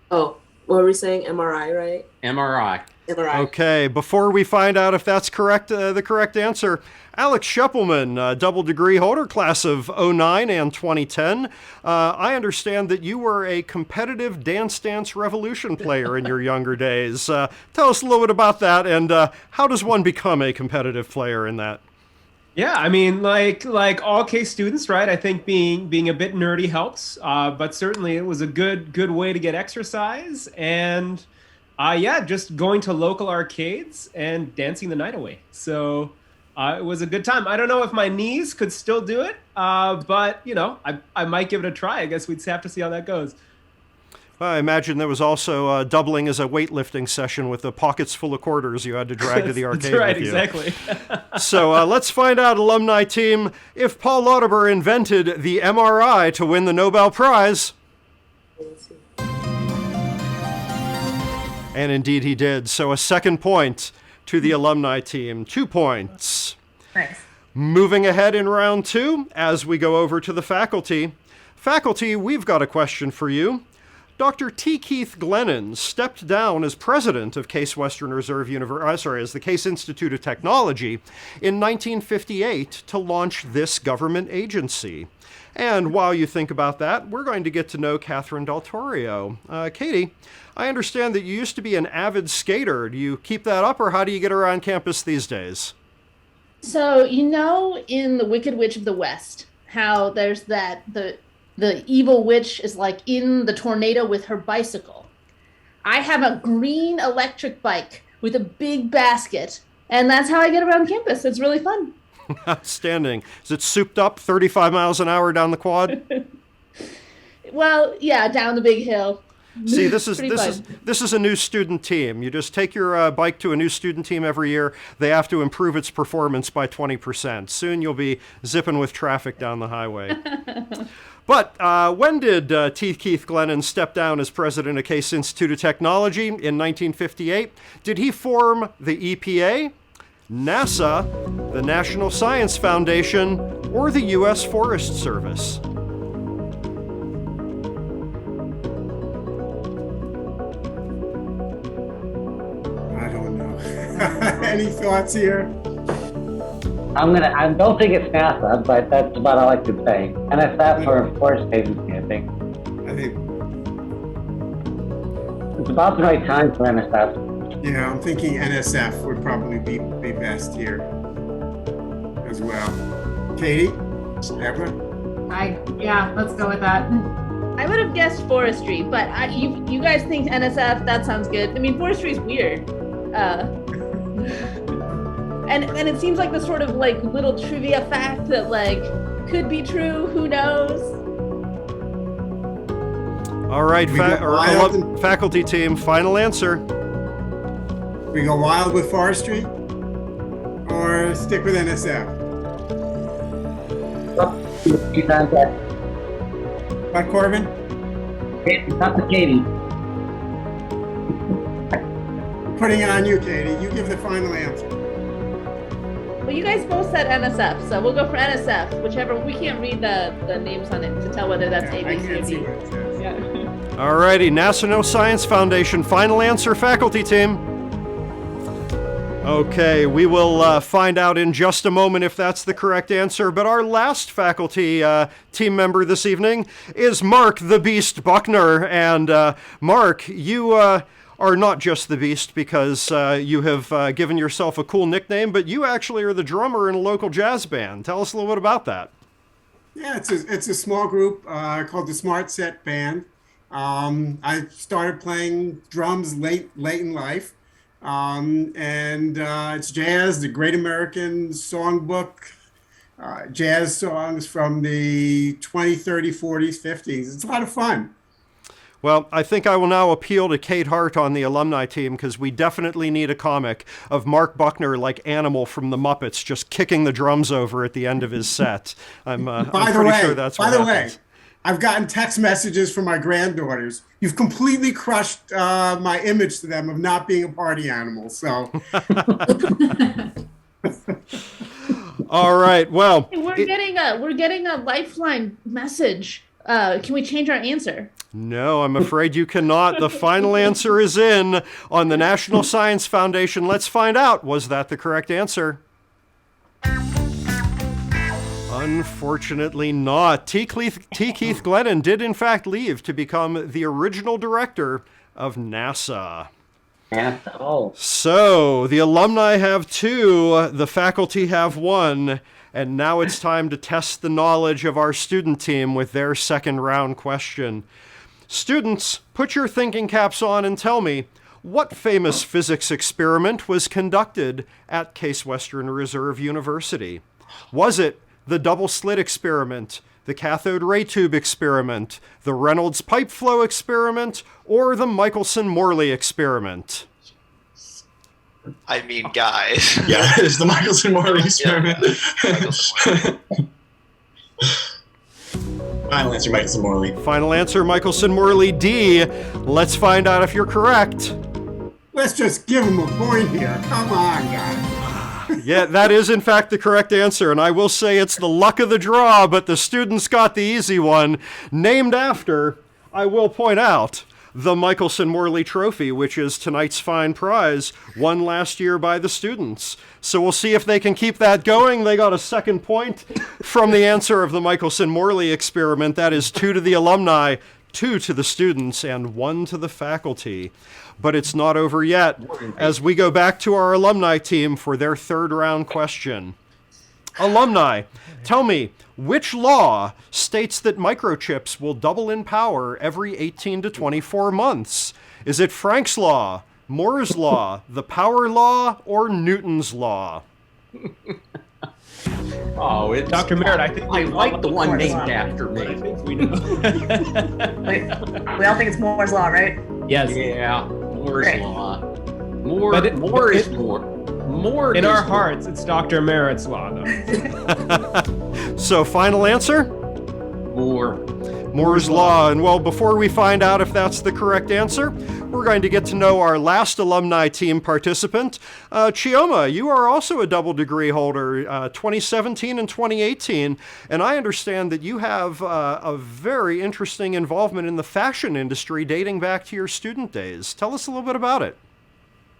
Oh, what were we saying? MRI, right? MRI. MRI. Okay, before we find out if that's correct, the correct answer, Alex Scheppelman, double degree holder, class of 09 and 2010. I understand that you were a competitive Dance Dance Revolution player in your younger days. Tell us a little bit about that, and how does one become a competitive player in that? Yeah, I mean, like all Case students, right? I think being a bit nerdy helps, but certainly it was a good way to get exercise, and just going to local arcades and dancing the night away. So it was a good time. I don't know if my knees could still do it, but I might give it a try. I guess we'd have to see how that goes. I imagine there was also doubling as a weightlifting session with the pockets full of quarters you had to drag to the arcade. That's right, with you. exactly. So let's find out, alumni team, if Paul Latimer invented the MRI to win the Nobel Prize. And indeed he did. So a second point to the alumni team. 2 points. Nice. Moving ahead in round 2, as we go over to the faculty. Faculty, we've got a question for you. Dr. T. Keith Glennon stepped down as president of Case Western Reserve as the Case Institute of Technology in 1958 to launch this government agency. And while you think about that, we're going to get to know Catherine Del Torio. Katie, I understand that you used to be an avid skater. Do you keep that up, or how do you get around campus these days? So, in The Wicked Witch of the West, how there's the evil witch is like in the tornado with her bicycle. I have a green electric bike with a big basket, and that's how I get around campus. It's really fun. Outstanding. Is it souped up 35 miles an hour down the quad? Well, yeah, down the big hill. See, this is Pretty fun. this is a new student team. You just take your bike to a new student team every year. They have to improve its performance by 20%. Soon you'll be zipping with traffic down the highway. But when did T. Keith Glennon step down as president of Case Institute of Technology in 1958? Did he form the EPA, NASA, the National Science Foundation, or the U.S. Forest Service? I don't know. Any thoughts here? I don't think it's NASA, but that's about all I could say. NSF or Forest Agency, I think. I think, It's about the right time for NSF. yeah, I'm thinking NSF would probably be best here as well. Katie? Deborah? Yeah, let's go with that. I would have guessed forestry, but you guys think NSF? That sounds good. I mean, forestry is weird, and it seems like the sort of like little trivia fact that like could be true. Who knows? All right, faculty team, final answer. We go wild with forestry or stick with NSF? What, Corbin? It's up to Katie. Putting it on you, Katie. You give the final answer. Well, you guys both said NSF, so we'll go for NSF. Whichever. We can't read the names on it to tell whether that's A, B, C, or D. Yeah. All righty, National Science Foundation, final answer, faculty team. Okay, we will find out in just a moment if that's the correct answer, but our last faculty team member this evening is Mark the Beast Buckner. And Mark, you are not just the Beast because you have given yourself a cool nickname, but you actually are the drummer in a local jazz band. Tell us a little bit about that. Yeah, it's a small group called the Smart Set Band. I started playing drums late in life. And it's jazz, the Great American Songbook, jazz songs from the 20, 30, 40s, 50s. It's a lot of fun. Well, I think I will now appeal to Kate Hart on the alumni team because we definitely need a comic of Mark Buckner like Animal from the Muppets just kicking the drums over at the end of his set. I'm pretty sure that's what happens. I've gotten text messages from my granddaughters. You've completely crushed my image to them of not being a party animal. So, all right. Well, we're getting a lifeline message. Can we change our answer? No, I'm afraid you cannot. The final answer is in on the National Science Foundation. Let's find out. Was that the correct answer? Unfortunately not. T. Keith Glennon did in fact leave to become the original director of NASA. Oh. So the alumni have 2, the faculty have 1, and now it's time to test the knowledge of our student team with their second round question. Students, put your thinking caps on and tell me, what famous physics experiment was conducted at Case Western Reserve University? Was it the double slit experiment, the cathode ray tube experiment, the Reynolds pipe flow experiment, or the Michelson-Morley experiment? I mean, guys. Yeah, it's the Michelson-Morley experiment. Final answer, Michelson-Morley. Final answer, Michelson-Morley D. Let's find out if you're correct. let's just give him a point here. Come on, guys. Yeah, that is in fact the correct answer, and I will say it's the luck of the draw, but the students got the easy one, named after, I will point out, the Michelson-Morley Trophy, which is tonight's fine prize, won last year by the students. So we'll see if they can keep that going. They got a second point from the answer of the Michelson-Morley experiment. That is 2 to the alumni, 2 to the students, and 1 to the faculty. But it's not over yet, as we go back to our alumni team for their third round question. Alumni, tell me, which law states that microchips will double in power every 18 to 24 months? Is it Franck's law, Moore's law, the power law, or Newton's law? Oh, it's Dr. Merritt, I think I like the one Moore's named Law. after me. I think we know. We all think it's Moore's Law, right? Yes. Yeah, Moore's Great. Law. More, But more but is more. More In is our more. hearts, it's Dr. Merritt's Law, though. So, final answer? More. Moore's Law. And well, before we find out if that's the correct answer, we're going to get to know our last alumni team participant. Chioma, you are also a double degree holder, 2017 and 2018. And I understand that you have a very interesting involvement in the fashion industry dating back to your student days. Tell us a little bit about it.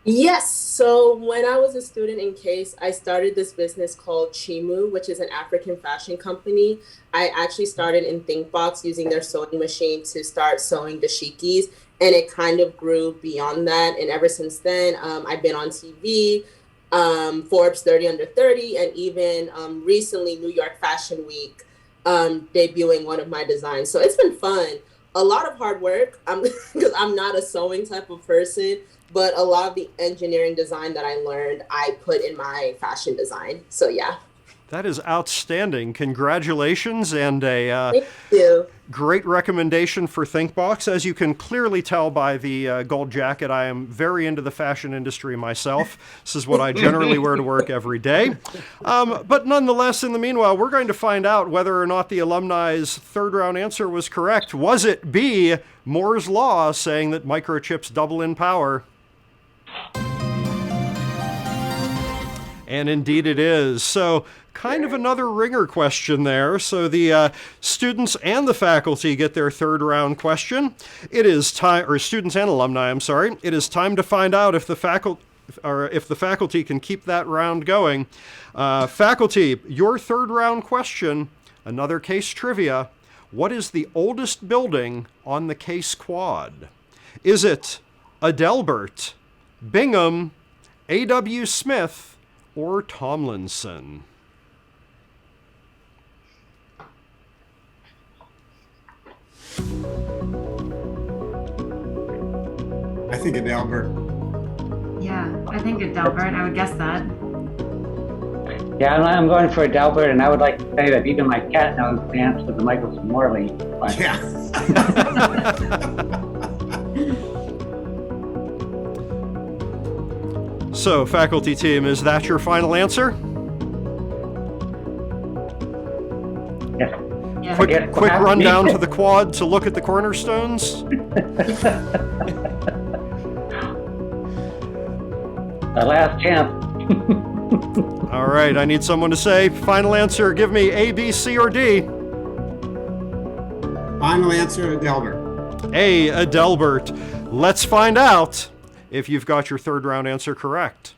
Yes. So when I was a student in Case, I started this business called Chimu, which is an African fashion company. I actually started in ThinkBox using their sewing machine to start sewing dashikis, and it kind of grew beyond that. And ever since then, I've been on TV, Forbes 30 Under 30, and even recently New York Fashion Week, debuting one of my designs. So it's been fun. A lot of hard work because I'm not a sewing type of person. But a lot of the engineering design that I learned, I put in my fashion design. So yeah. That is outstanding. Congratulations, and a Thank you. great recommendation for ThinkBox. As you can clearly tell by the gold jacket, I am very into the fashion industry myself. This is what I generally wear to work every day. But nonetheless, in the meanwhile, we're going to find out whether or not the alumni's third round answer was correct. Was it B, Moore's Law, saying that microchips double in power? And indeed it is. So kind of another ringer question there. So the students and the faculty get their third round question. It is time, or students and alumni, I'm sorry. It is time to find out if the faculty can keep that round going. Faculty, your third round question, another Case trivia. What is the oldest building on the Case Quad? Is it Adelbert, Bingham, A.W. Smith, or Tomlinson? I think Adelbert. Yeah, I think Adelbert. I would guess that. Yeah, I'm going for Adelbert, and I would like to say that even my cat knows the answer to the Michael Morley question. Yeah. So, faculty team, is that your final answer? Yes. Yeah. Quick run down to the quad to look at the cornerstones. The last chance. All right, I need someone to say final answer. Give me A, B, C, or D. Final answer, Adelbert. A, Adelbert. Let's find out if you've got your third round answer correct.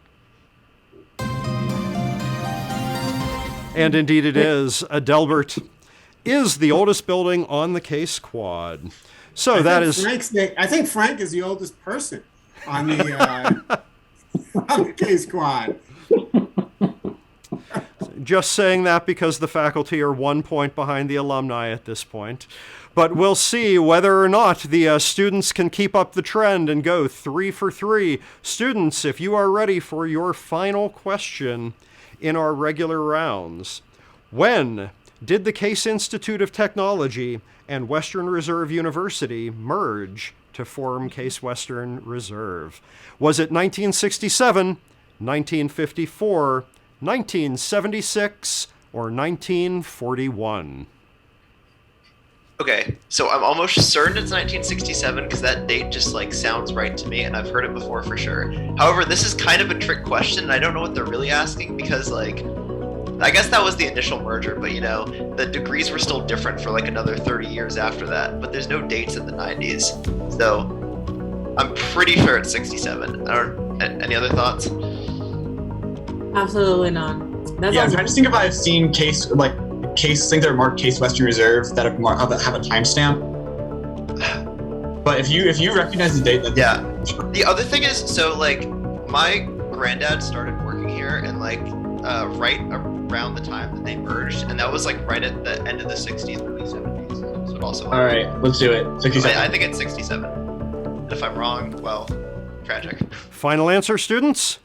And indeed it is. Adelbert is the oldest building on the Case Quad. So that is... I think Frank is the oldest person on the, on the Case Quad. Just saying that because the faculty are 1 point behind the alumni at this point. But we'll see whether or not the students can keep up the trend and go 3 for 3. Students, if you are ready for your final question in our regular rounds. When did the Case Institute of Technology and Western Reserve University merge to form Case Western Reserve? Was it 1967, 1954, 1976, or 1941? Okay, so I'm almost certain it's 1967 because that date just like sounds right to me, and I've heard it before for sure. However, this is kind of a trick question, and I don't know what they're really asking because like, I guess that was the initial merger, but you know, the degrees were still different for like another 30 years after that, but there's no dates in the 90s. So I'm pretty sure it's 67. Any other thoughts? Absolutely not. Yeah, I'm trying to think if I've seen things that are marked Case Western Reserve that have a timestamp. But if you recognize the date, then yeah. The other thing is, so like my granddad started working here and like right around the time that they merged, and that was like right at the end of the 60s, early 70s. So also. All right, let's do it. 67. I think it's 67. And if I'm wrong, well, tragic. Final answer, students?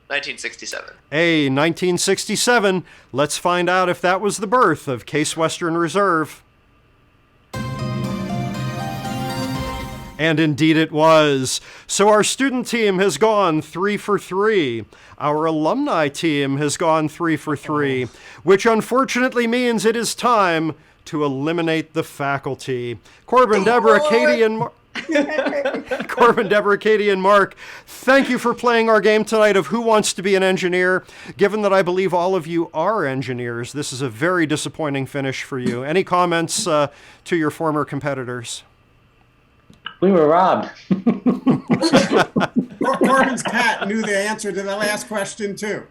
1967. A 1967. Let's find out if that was the birth of Case Western Reserve. And indeed it was. So our student team has gone 3 for 3. Our alumni team has gone 3 for 3, which unfortunately means it is time to eliminate the faculty. Corbin, Deborah, Katie, and Corbin, Deborah, Katie, and Mark, thank you for playing our game tonight of Who Wants to Be an Engineer. Given that I believe all of you are engineers, this is a very disappointing finish for you. Any comments to your former competitors? We were robbed. Corbin's cat knew the answer to the last question too.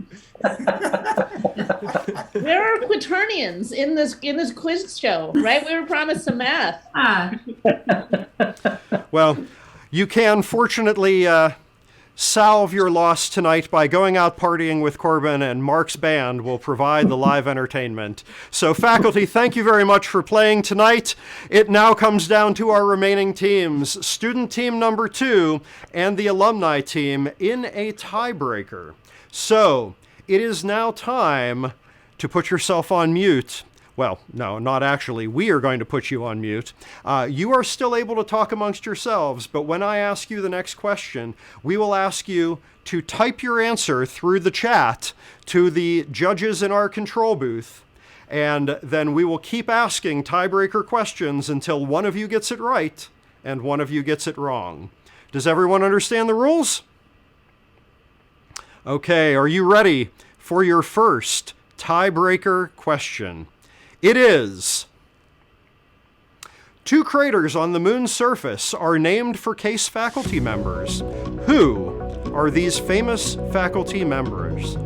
There are quaternions in this quiz show, right? We were promised some math. Well, you can fortunately salve your loss tonight by going out partying with Corbin, and Mark's band will provide the live entertainment. So faculty, thank you very much for playing tonight. It now comes down to our remaining teams, student team number 2 and the alumni team in a tiebreaker. So it is now time to put yourself on mute. Well, no, not actually. We are going to put you on mute. You are still able to talk amongst yourselves, but when I ask you the next question, we will ask you to type your answer through the chat to the judges in our control booth, and then we will keep asking tiebreaker questions until one of you gets it right and one of you gets it wrong. Does everyone understand the rules? Okay, are you ready for your first tiebreaker question? It is: 2 craters on the moon's surface are named for Case faculty members. Who are these famous faculty members?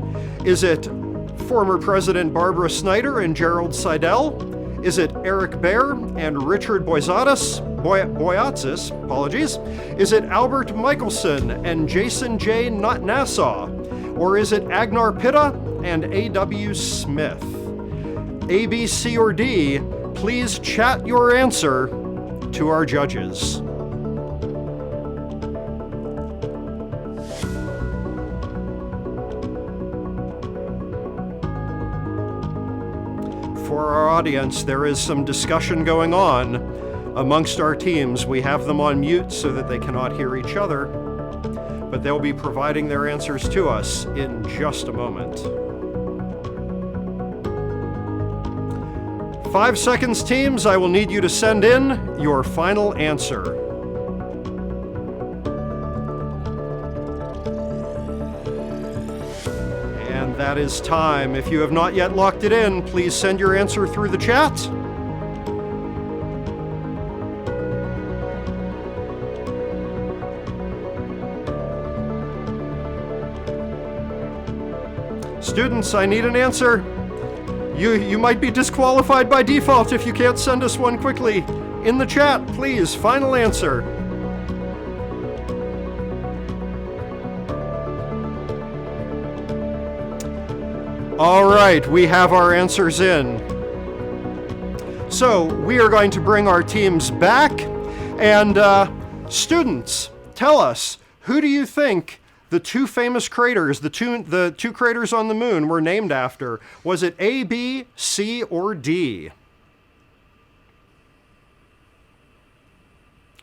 Is it former President Barbara Snyder and Gerald Seidel? Is it Eric Baer and Richard Boyatzis? Apologies. Is it Albert Michelson and Jason J. Nassau? Or is it Agnar Pitta and A.W. Smith? A, B, C, or D, please chat your answer to our judges. For our audience, there is some discussion going on amongst our teams. We have them on mute so that they cannot hear each other, but they'll be providing their answers to us in just a moment. 5 seconds, teams. I will need you to send in your final answer. And that is time. If you have not yet locked it in, please send your answer through the chat. Students, I need an answer. You might be disqualified by default if you can't send us one quickly. In the chat, please, final answer. All right, we have our answers in. So we are going to bring our teams back. And students, tell us, who do you think the 2 famous craters, the two craters on the moon, were named after? Was it A, B, C, or D?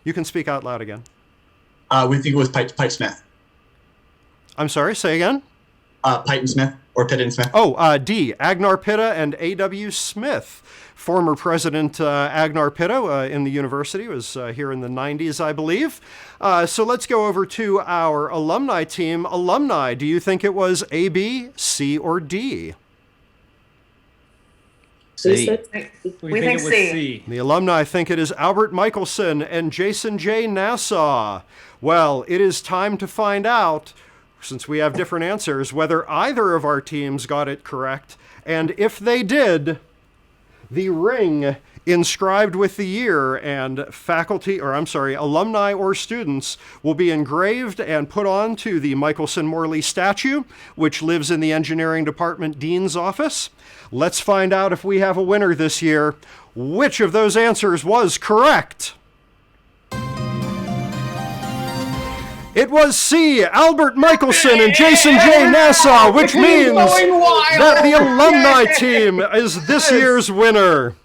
You can speak out loud again. We think it was Pitt Smith. I'm sorry, say again? Pitt and Smith, or Pitt and Smith. Oh, D, Agnar Pitta and A.W. Smith. Former President Agnar Pitta in the university was here in the 90s, I believe. So let's go over to our alumni team. Alumni, do you think it was A, B, C, or D? C. We think C. The alumni think it is Albert Michelson and Jason J. Nassau. Well, it is time to find out, since we have different answers, whether either of our teams got it correct. And if they did, the ring inscribed with the year and alumni or students will be engraved and put onto the Michelson Morley statue, which lives in the engineering department dean's office. Let's find out if we have a winner this year. Which of those answers was correct? It was C, Albert Michelson and Jason J. Nassau, which means that the alumni team is this year's winner.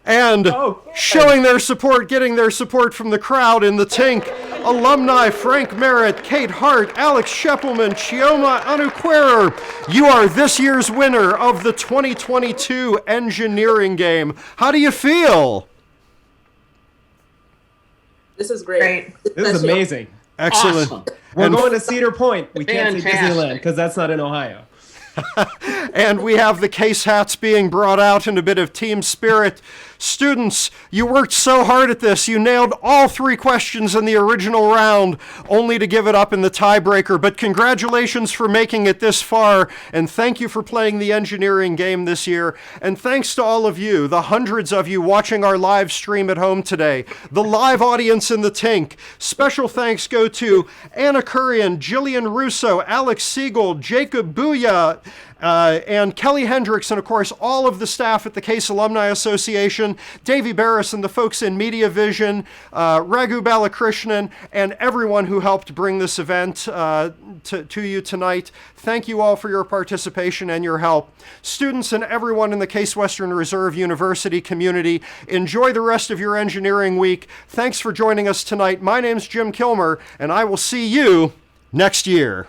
And showing their support, getting their support from the crowd in the Tink, alumni Frank Merritt, Kate Hart, Alex Scheppelman, Chioma Anuquerer. You are this year's winner of the 2022 engineering game. How do you feel? This is great. This is amazing. Excellent. Awesome. We're And going to Cedar Point. We can't say Fantastic. Disneyland because that's not in Ohio. And we have the case hats being brought out in a bit of team spirit. Students, you worked so hard at this. You nailed all 3 questions in the original round, only to give it up in the tiebreaker. But congratulations for making it this far, and thank you for playing the engineering game this year. And thanks to all of you, the hundreds of you watching our live stream at home today, the live audience in the Tink. Special thanks go to Anna Currian, Jillian Russo, Alex Siegel, Jacob Booya, and Kelly Hendricks, and of course all of the staff at the Case Alumni Association, Davey Barris and the folks in Media Vision, Raghu Balakrishnan, and everyone who helped bring this event to you tonight. Thank you all for your participation and your help. Students and everyone in the Case Western Reserve University community, enjoy the rest of your engineering week. Thanks for joining us tonight. My name's Jim Kilmer, and I will see you next year.